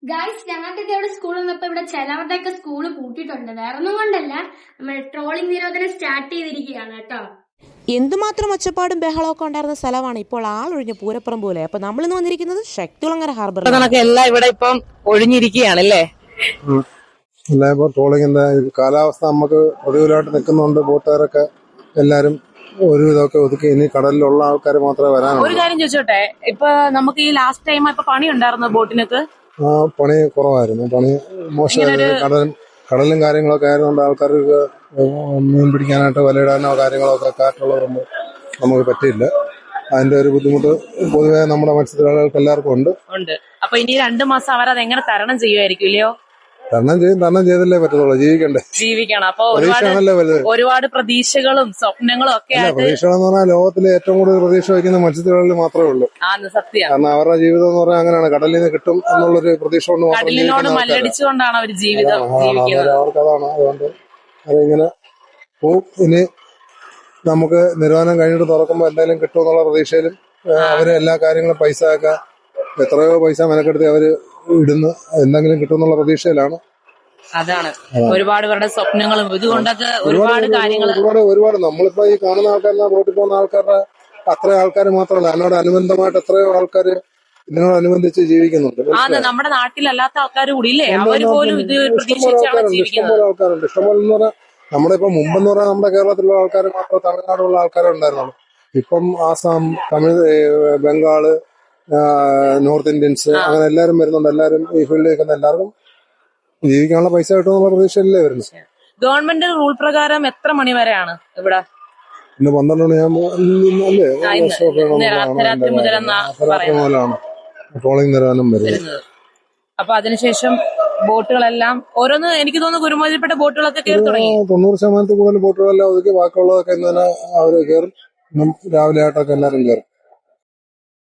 Guys, ഞങ്ങൾക്കൊക്കെ ഇവിടെ സ്കൂളിൽ നിന്നപ്പോ ഇവിടെ ചിലവരുടെയൊക്കെ സ്കൂള് പൂട്ടിയിട്ടുണ്ട്. വേറൊന്നും കൊണ്ടല്ല, നമ്മൾ ട്രോളിംഗ് നിരോധനം സ്റ്റാർട്ട് ചെയ്തിരിക്കുകയാണ് കേട്ടോ. എന്തുമാത്രം ഒച്ചപ്പാടും ബഹളമൊക്കെ ഉണ്ടായിരുന്ന സ്ഥലമാണ് ഇപ്പോൾ ആളൊഴിഞ്ഞ പൂരപ്പുറം പോലെ. അപ്പൊ നമ്മൾ ഇന്ന് വന്നിരിക്കുന്നത് ശക്തികുളങ്ങര ഹാർബർ. എല്ലാം ഇവിടെ ഇപ്പം ഒഴിഞ്ഞിരിക്കുകയാണല്ലേ. ഇപ്പൊ ട്രോളിങ്ങിന്റെ കാലാവസ്ഥ നമുക്ക് പ്രതികൂലമായിട്ട് നിൽക്കുന്നുണ്ട്. ബോട്ടുകാരൊക്കെ എല്ലാരും ഒരുവിധമൊക്കെ ഒതുക്കി ഇനി കടലിലുള്ള ആൾക്കാർ മാത്രമേ വരാനുള്ളൂ. ഒരു കാര്യം ചോദിച്ചോട്ടെ, ഇപ്പൊ നമുക്ക് ഈ ലാസ്റ്റ് ടൈം ഇപ്പൊ പണി ഉണ്ടായിരുന്നു ബോട്ടിനൊക്കെ? പണി കുറവായിരുന്നു, പണി മോശമായിരുന്നു. കടലും കാര്യങ്ങളൊക്കെ ആയതുകൊണ്ട് ആൾക്കാർക്ക് മീൻ പിടിക്കാനായിട്ട് വലയിടാനോ കാര്യങ്ങളൊക്കെ കാറ്റുള്ളതുകൊണ്ട് നമുക്ക് പറ്റിയില്ല. അതിന്റെ ഒരു ബുദ്ധിമുട്ട് പൊതുവെ നമ്മുടെ മത്സ്യത്തൊഴിലാളികൾക്ക് എല്ലാവർക്കും ഉണ്ട്. അപ്പൊ ഇനി 2 മാസം അവരത് എങ്ങനെ തരണം ചെയ്യുമായിരിക്കും ഇല്ലയോ? തരണം ചെയ്തല്ലേ പറ്റത്തുള്ളൂ, ജീവിക്കണം. അപ്പൊ ഒരുപാട് പ്രതീക്ഷകളും സ്വപ്നങ്ങളും ഒക്കെ. പ്രതീക്ഷ എന്ന് പറഞ്ഞാൽ ലോകത്തിലെ ഏറ്റവും കൂടുതൽ പ്രതീക്ഷ വയ്ക്കുന്ന മത്സ്യത്തൊഴിലാളികൾ മാത്രമേ ഉള്ളൂ. സത്യം. കാരണം അവരുടെ ജീവിതം എന്ന് പറഞ്ഞാൽ അങ്ങനെയാണ്, കടലിൽ നിന്ന് കിട്ടും എന്നുള്ളൊരു പ്രതീക്ഷ കൊണ്ട് മല്ലടിച്ചുകൊണ്ടാണ് അവർ ജീവിതം അവർക്ക് അതാണ്. അതുകൊണ്ട് അതിങ്ങനെ ഇനി നമുക്ക് നിരോധനം കഴിഞ്ഞിട്ട് തുറക്കുമ്പോൾ എന്തായാലും കിട്ടും എന്നുള്ള പ്രതീക്ഷയിലും അവര് എല്ലാ കാര്യങ്ങളും പൈസ ഒക്കെ എത്രയോ പൈസ മെനക്കെടുത്ത് അവര് ഇടുന്നു, എന്തെങ്കിലും കിട്ടുമെന്നുള്ള പ്രതീക്ഷയിലാണ്. അതാണ് ഒരുപാട് പേരുടെ സ്വപ്നങ്ങളും ഇതുകൊണ്ടൊക്കെ ഒരുപാട് കാര്യങ്ങൾ ഒരുപാട് നമ്മളിപ്പോ ഈ കാണുന്ന ആൾക്കാരെ റോട്ടിൽ പോകുന്ന ആൾക്കാരുടെ അത്ര ആൾക്കാർ മാത്രമല്ല, അതിനോട് അനുബന്ധമായിട്ട് എത്രയോ ആൾക്കാർ ഇതിനോടനുബന്ധിച്ച് ജീവിക്കുന്നുണ്ട്. നമ്മുടെ നാട്ടിലല്ലാത്ത ആൾക്കാർ കൂടി ഇല്ലേ, അവര് പോലും ഇത് പ്രതീക്ഷിച്ചാണ് ജീവിക്കുന്നത്. ഇഷ്ടംപോലെ ആൾക്കാരുണ്ട്. ഇഷ്ടംപോലെ എന്ന് പറഞ്ഞാൽ നമ്മുടെ ഇപ്പൊ മുമ്പെന്ന് പറഞ്ഞാൽ നമ്മുടെ കേരളത്തിലുള്ള ആൾക്കാർ മാത്രം തമിഴ്നാടുള്ള ആൾക്കാരെ ഉണ്ടായിരുന്നുള്ളൂ. ഇപ്പം ആസാം, തമിഴ്, ബംഗാള്, നോർത്ത് ഇന്ത്യൻസ് അങ്ങനെ എല്ലാരും വരുന്നുണ്ട്. എല്ലാരും ഈ ഫീൽഡിൽ നിൽക്കുന്ന എല്ലാവർക്കും ജീവിക്കാനുള്ള പൈസ കിട്ടുമെന്നുള്ള പ്രതീക്ഷയല്ലേ വരുന്നത്. ഗവൺമെന്റ് റൂൾ പ്രകാരം എത്ര മണി വരെയാണ് ഇവിടെ? ഇന്ന് 12 മണിയാകുമ്പോൾ മുതലാണ് ട്രോളിംഗ് നിരോധനം വരുന്നത്. അപ്പൊ അതിനുശേഷം ബോട്ടുകളെല്ലാം ഓരോന്ന് എനിക്ക് തോന്നുന്നു കുരുമുതൽപ്പെട്ട ബോട്ടുകളൊക്കെ കയറി തുടങ്ങി. 90% കൂടുതൽ ബോട്ടുകളെല്ലാം ഒതുക്കി ബാക്കിയുള്ളതൊക്കെ ഇന്ന് തന്നെ അവര് കയറും. രാവിലെ ആയിട്ടൊക്കെ എല്ലാരും കയറും.